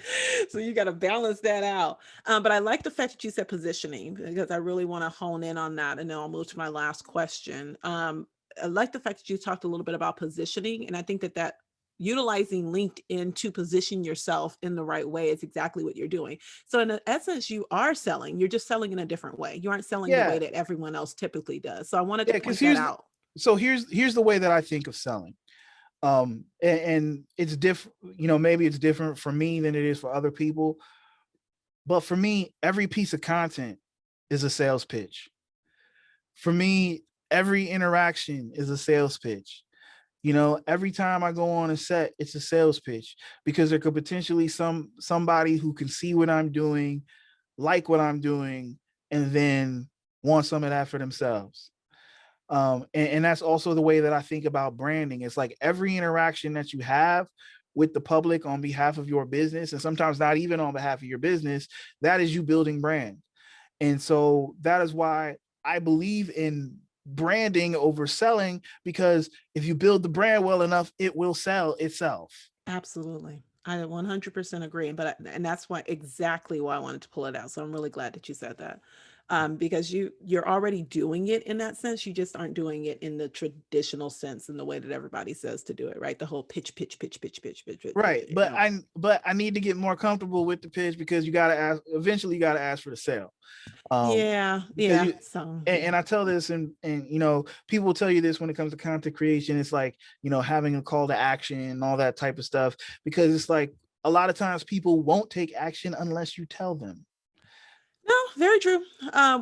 So you got to balance that out. But I like the fact that you said positioning, because I really want to hone in on that. And then I'll move to my last question. I like the fact that you talked a little bit about positioning. And I think that utilizing LinkedIn to position yourself in the right way is exactly what you're doing. So in essence, you are selling, you're just selling in a different way. You aren't selling the way yeah. that everyone else typically does. So I wanted Yeah. to Because point that out. here's the way that I think of selling. And it's different, maybe it's different for me than it is for other people. But for me, every piece of content is a sales pitch. For me, every interaction is a sales pitch. Every time I go on a set, it's a sales pitch, because there could potentially somebody who can see what I'm doing, like what I'm doing, and then want some of that for themselves. And that's also the way that I think about branding. It's like every interaction that you have with the public on behalf of your business, and sometimes not even on behalf of your business, that is you building brand. And so that is why I believe in branding over selling, because if you build the brand well enough, it will sell itself. Absolutely. I 100% agree. And that's exactly why I wanted to pull it out. So I'm really glad that you said that. Because you're already doing it in that sense. You just aren't doing it in the traditional sense, in the way that everybody says to do it, right? The whole pitch, pitch, pitch, pitch, pitch, pitch, pitch, Right. you know. But I need to get more comfortable with the pitch, because you gotta ask, eventually you gotta ask for the sale. Um, Yeah, because yeah. you So yeah. and I tell this, and people will tell you this when it comes to content creation. It's like, having a call to action and all that type of stuff, because it's like a lot of times people won't take action unless you tell them. No, very true.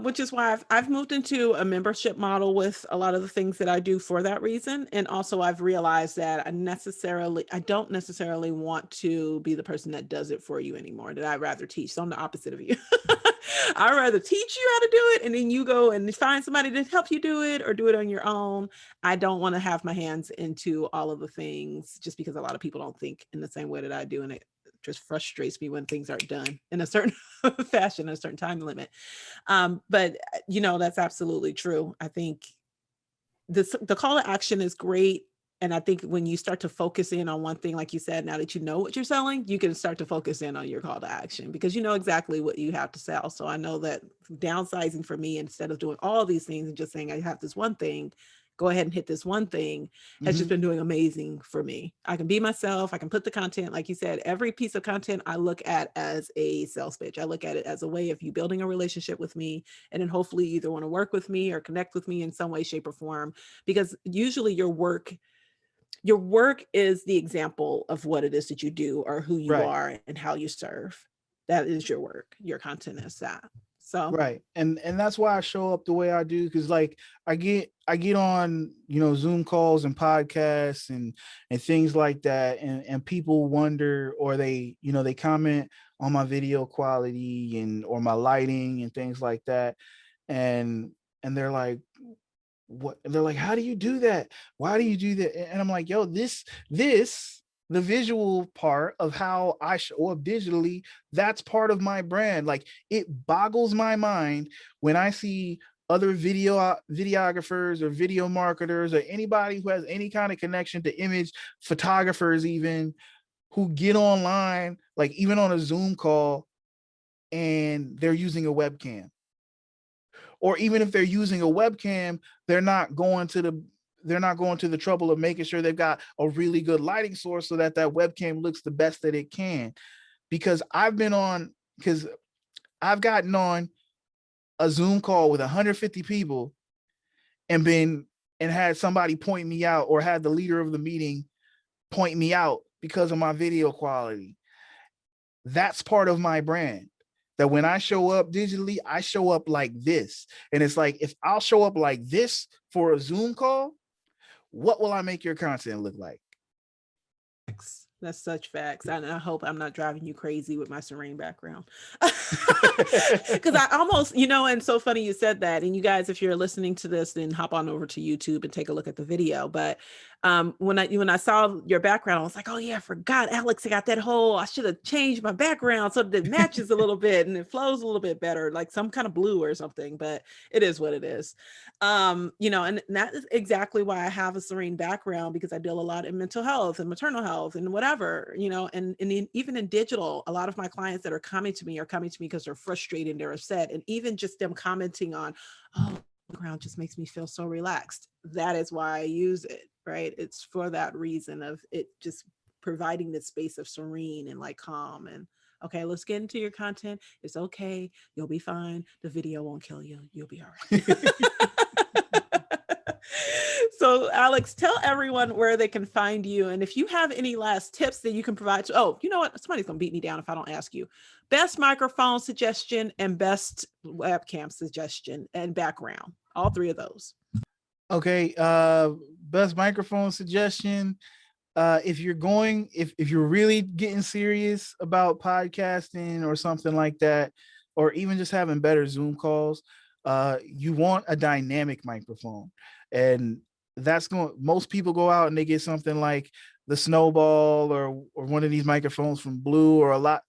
Which is why I've moved into a membership model with a lot of the things that I do for that reason. And also I've realized that I don't necessarily want to be the person that does it for you anymore, that I'd rather teach. So I'm the opposite of you. I'd rather teach you how to do it, and then you go and find somebody to help you do it, or do it on your own. I don't want to have my hands into all of the things, just because a lot of people don't think in the same way that I do. And it just frustrates me when things aren't done in a certain fashion, a certain time limit. But that's absolutely true. I think the call to action is great. And I think when you start to focus in on one thing, like you said, now that you know what you're selling, you can start to focus in on your call to action, because you know exactly what you have to sell. So I know that downsizing for me, instead of doing all these things and just saying I have this one thing, go ahead and hit this one thing, has just Mm-hmm. been doing amazing for me. I can be myself. I can put the content, like you said, every piece of content I look at as a sales pitch. I look at it as a way of you building a relationship with me, and then hopefully you either want to work with me or connect with me in some way, shape, or form. Because usually your work is the example of what it is that you do, or who you Right. are and how you serve. That is your work. Your content is that. So Right. And that's why I show up the way I do, because like I get on, Zoom calls and podcasts and things like that, and people wonder, or they comment on my video quality and or my lighting and things like that. And they're like, what? And they're like, how do you do that? Why do you do that? And I'm like, yo, this the visual part of how I show up digitally, that's part of my brand. Like, it boggles my mind when I see other videographers or video marketers or anybody who has any kind of connection to image photographers, even, who get online, like even on a Zoom call, and they're using a webcam. Or even if they're using a webcam, they're not going to the trouble of making sure they've got a really good lighting source so that webcam looks the best that it can. Because I've gotten on a Zoom call with 150 people and had somebody point me out, or had the leader of the meeting point me out because of my video quality. That's part of my brand. That when I show up digitally, I show up like this. And it's like, if I'll show up like this for a Zoom call, what will I make your content look like? That's such facts. And I hope I'm not driving you crazy with my serene background. Because I almost, and so funny you said that. And you guys, if you're listening to this, then hop on over to YouTube and take a look at the video. But when I saw your background, I was like, oh yeah, I forgot, Alex, I got that whole, I should have changed my background so that it matches a little bit and it flows a little bit better, like some kind of blue or something, but it is what it is. And that is exactly why I have a serene background, because I deal a lot in mental health and maternal health and whatever, and even in digital, a lot of my clients that are coming to me because they're frustrated, they're upset, and even just them commenting on, oh, background just makes me feel so relaxed. That is why I use it, right? It's for that reason of it just providing this space of serene and like calm and, okay, let's get into your content. It's okay. You'll be fine. The video won't kill you. You'll be all right. So Alex, tell everyone where they can find you. And if you have any last tips that you can provide to, oh, you know what? Somebody's going to beat me down if I don't ask you. Best microphone suggestion and best webcam suggestion and background. All three of those. Okay. Best microphone suggestion. If you're really getting serious about podcasting or something like that, or even just having better Zoom calls, you want a dynamic microphone. And most people go out and they get something like the Snowball or one of these microphones from Blue, or a lot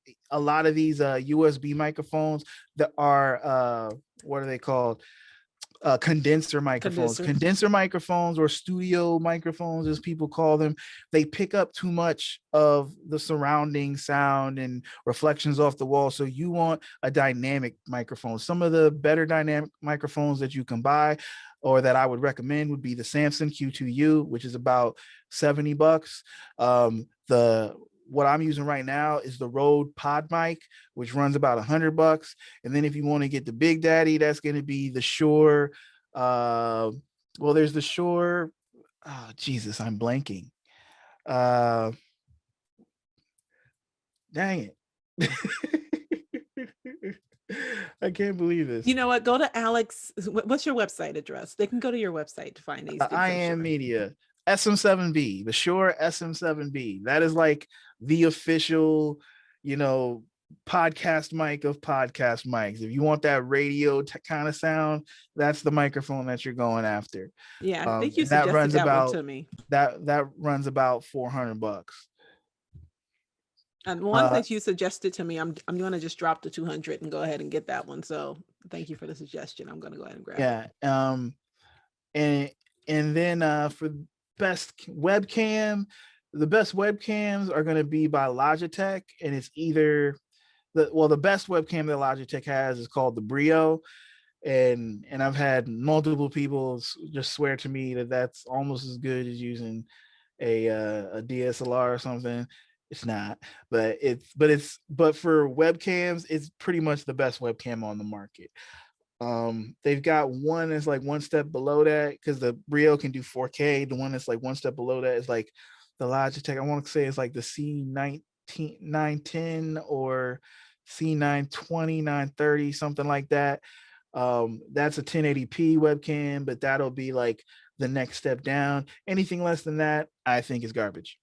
of these USB microphones that are what are they called? Condenser microphones. Condenser microphones, or studio microphones as people call them, they pick up too much of the surrounding sound and reflections off the wall. So you want a dynamic microphone. Some of the better dynamic microphones that you can buy, or that I would recommend, would be the Samson Q2U, which is about $70. What I'm using right now is the Rode Pod Mic, which runs about $100. And then if you want to get the Big Daddy, that's going to be the Shure. There's the Shure. Oh, Jesus, I'm blanking. Dang it. I can't believe this. You know what? Go to Alex. What's your website address? They can go to your website to find these things. I Am Media. SM7B, the Shure SM7B. That is like the official, podcast mic of podcast mics. If you want that radio kind of sound, that's the microphone that you're going after. Yeah, I think you suggested that one to me. That runs about $400. And one that you suggested to me, I'm going to just drop the 200 and go ahead and get that one. So thank you for the suggestion. I'm going to go ahead and grab it. Yeah. And then for best webcam, the best webcams are going to be by Logitech, and it's either the best webcam that Logitech has is called the Brio, and I've had multiple people just swear to me that that's almost as good as using a DSLR or something. It's not, but for webcams, it's pretty much the best webcam on the market. They've got one that's like one step below that, because the Brio can do 4K. The one that's like one step below that is like the Logitech. I want to say it's like the C910 or C920, 930, something like that. That's a 1080p webcam, but that'll be like the next step down. Anything less than that, I think, is garbage.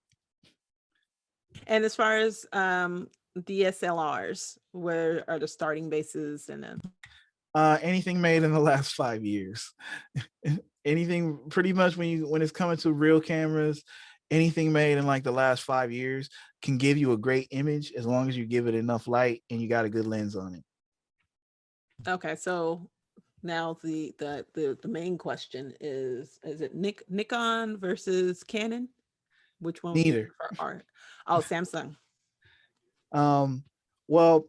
And as far as DSLRs, where are the starting bases? And then anything made in the last 5 years. Anything pretty much when it's coming to real cameras, anything made in like the last 5 years can give you a great image as long as you give it enough light and you got a good lens on it. Okay, so now the main question is it Nikon versus Canon? Which one would you Neither. prefer? Art? Oh, Samsung. Well,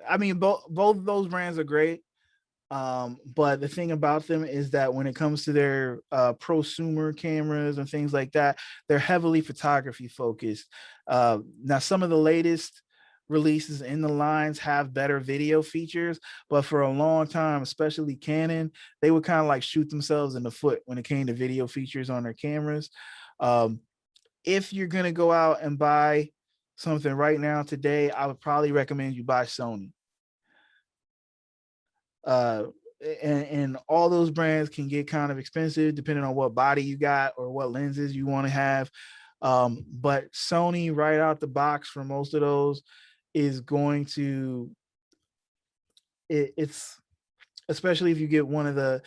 I mean, both of those brands are great. But the thing about them is that when it comes to their prosumer cameras and things like that, they're heavily photography focused. Now, some of the latest releases in the lines have better video features, but for a long time, especially Canon, they would kind of like shoot themselves in the foot when it came to video features on their cameras. Um, if you're gonna go out and buy something right now today, I would probably recommend you buy Sony. uh and all those brands can get kind of expensive depending on what body you got or what lenses you want to have. But Sony right out the box for most of those is going to it's especially if you get one of the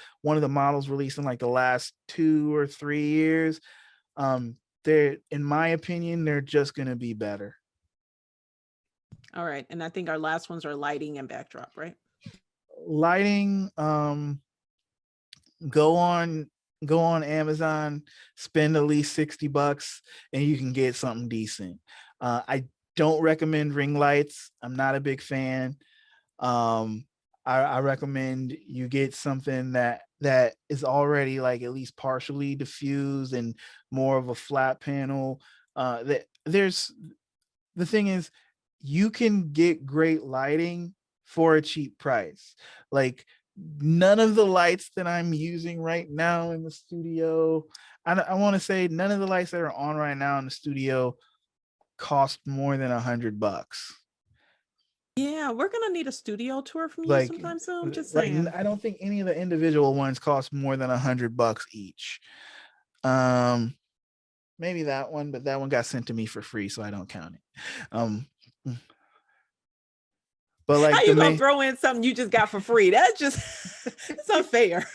models released in like the last 2 or 3 years. They're, in my opinion, they're just going to be better. All right, and I think our last ones are lighting and backdrop, right? Lighting, go on Amazon, spend at least $60 and you can get something decent. I don't recommend ring lights. I'm not a big fan. um I recommend you get something that is already like at least partially diffused and more of a flat panel. That there's The thing is, you can get great lighting for a cheap price. Like, none of the lights that I'm using right now in the studio, I want to say none of the lights that are on right now in the studio cost more than $100. Yeah, we're gonna need a studio tour from you Like, sometime soon. Just like saying. I don't think any of the individual ones cost more than $100 each. Um, Maybe that one, but that one got sent to me for free, so I don't count it. Um, but How like the you gonna main, throw in something you just got for free? That's just it's unfair.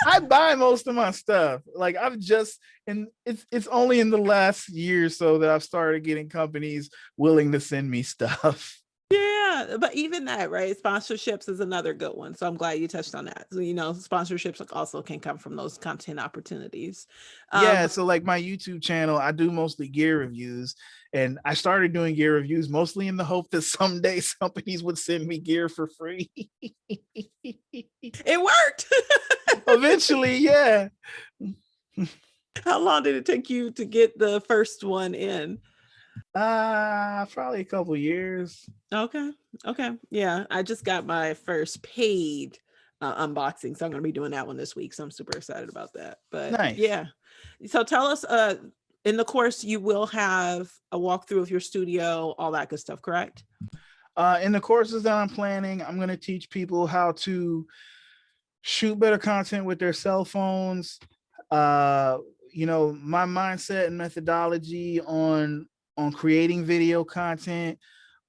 I buy most of my stuff. Like, I've just, and it's only in the last year or so that I've started getting companies willing to send me stuff. Yeah, but even that, right? Sponsorships is another good one. So I'm glad you touched on that. So, sponsorships also can come from those content opportunities. Yeah, But so like my YouTube channel, I do mostly gear reviews, and I started doing gear reviews mostly in the hope that someday companies would send me gear for free. it worked. Eventually, yeah. How long did it take you to get the first one in? Probably a couple years. Okay. Okay. Yeah. I just got my first paid unboxing. So I'm going to be doing that one this week. So I'm super excited about that. But Nice. yeah. So tell us, in the course, you will have a walkthrough of your studio, all that good stuff, correct? In the courses that I'm planning, I'm going to teach people how to shoot better content with their cell phones. My mindset and methodology on creating video content,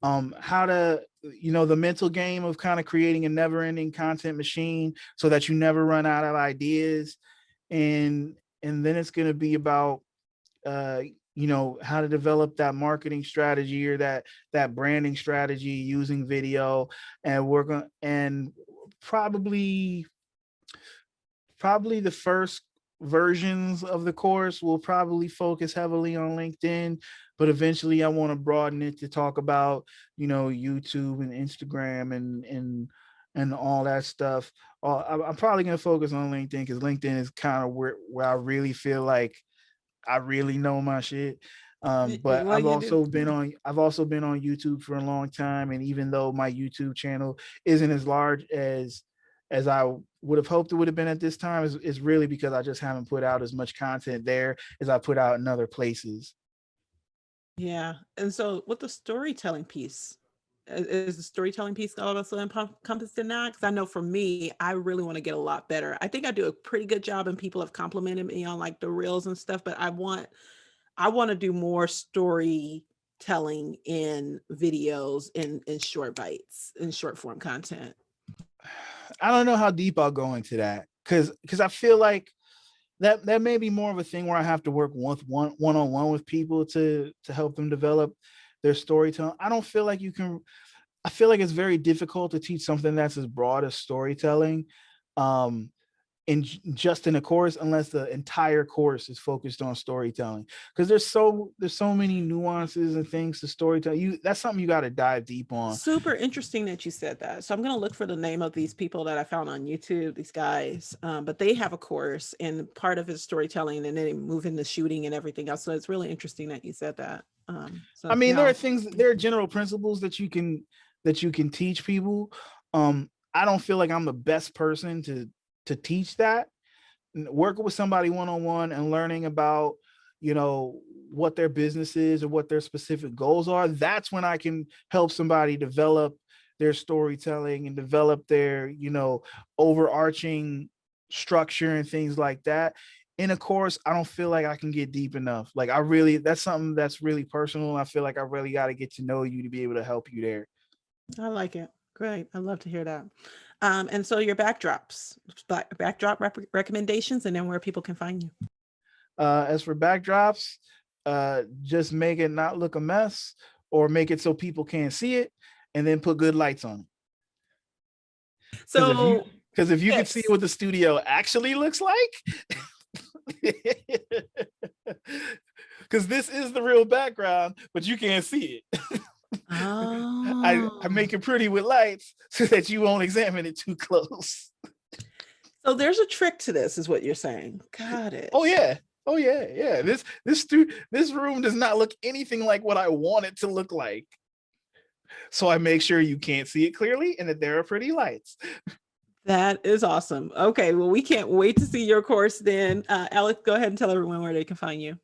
how to, the mental game of kind of creating a never-ending content machine so that you never run out of ideas. And then it's going to be about uh how to develop that marketing strategy or that branding strategy using video. And we're going and probably the first versions of the course will probably focus heavily on LinkedIn, but eventually I want to broaden it to talk about, YouTube and Instagram and all that stuff. I'm probably going to focus on LinkedIn because LinkedIn is kind of where I really feel like I really know my shit. But Well, you did. I've also been on YouTube for a long time, and even though my YouTube channel isn't as large as I would have hoped it would have been at this time, is really because I just haven't put out as much content there as I put out in other places. Yeah. And so with the storytelling piece, is the storytelling piece also encompassed in that? Because I know for me, I really want to get a lot better. I think I do a pretty good job, and people have complimented me on like the reels and stuff, but I want to do more storytelling in videos, in short bites, in short form content. I don't know how deep I'll go into that because I feel like that may be more of a thing where I have to work one-on-one with people to help them develop their storytelling. I don't feel like you can. I feel like it's very difficult to teach something that's as broad as storytelling, um, just in a course, unless the entire course is focused on storytelling. Because there's so many nuances and things to storytelling. That's something you got to dive deep on. Super interesting that you said that. So I'm going to look for the name of these people that I found on YouTube, these guys, but they have a course, and part of it is storytelling, and then they move into shooting and everything else. So it's really interesting that you said that. I mean, there are general principles that you can teach people. I don't feel like I'm the best person to teach that. Working with somebody one-on-one and learning about, what their business is or what their specific goals are, that's when I can help somebody develop their storytelling and develop their, overarching structure and things like that. In a course, I don't feel like I can get deep enough. Like that's something that's really personal. I feel like I really got to get to know you to be able to help you there. I like it. Great. I love to hear that. And so your backdrop recommendations, and then where people can find you. As for backdrops, just make it not look a mess, or make it so people can't see it, and then put good lights on it. So, because if you can see what the studio actually looks like, because this is the real background, but you can't see it. Oh. I make it pretty with lights so that you won't examine it too close. So there's a trick to this, is what you're saying. Got it. Oh yeah. This room does not look anything like what I want it to look like. So I make sure you can't see it clearly and that there are pretty lights. That is awesome. Okay, well, we can't wait to see your course then. Alex, go ahead and tell everyone where they can find you.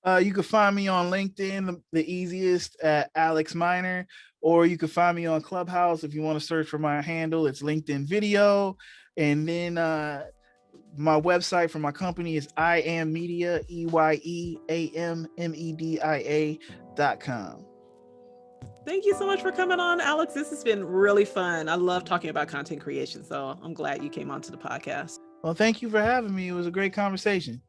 You can find me on LinkedIn, the easiest, at Alex Miner, or you can find me on Clubhouse if you want to search for my handle. It's LinkedIn Video. And then my website for my company is IamMedia, EYEAMMEDIA.com. Thank you so much for coming on, Alex. This has been really fun. I love talking about content creation, so I'm glad you came onto the podcast. Well, thank you for having me. It was a great conversation.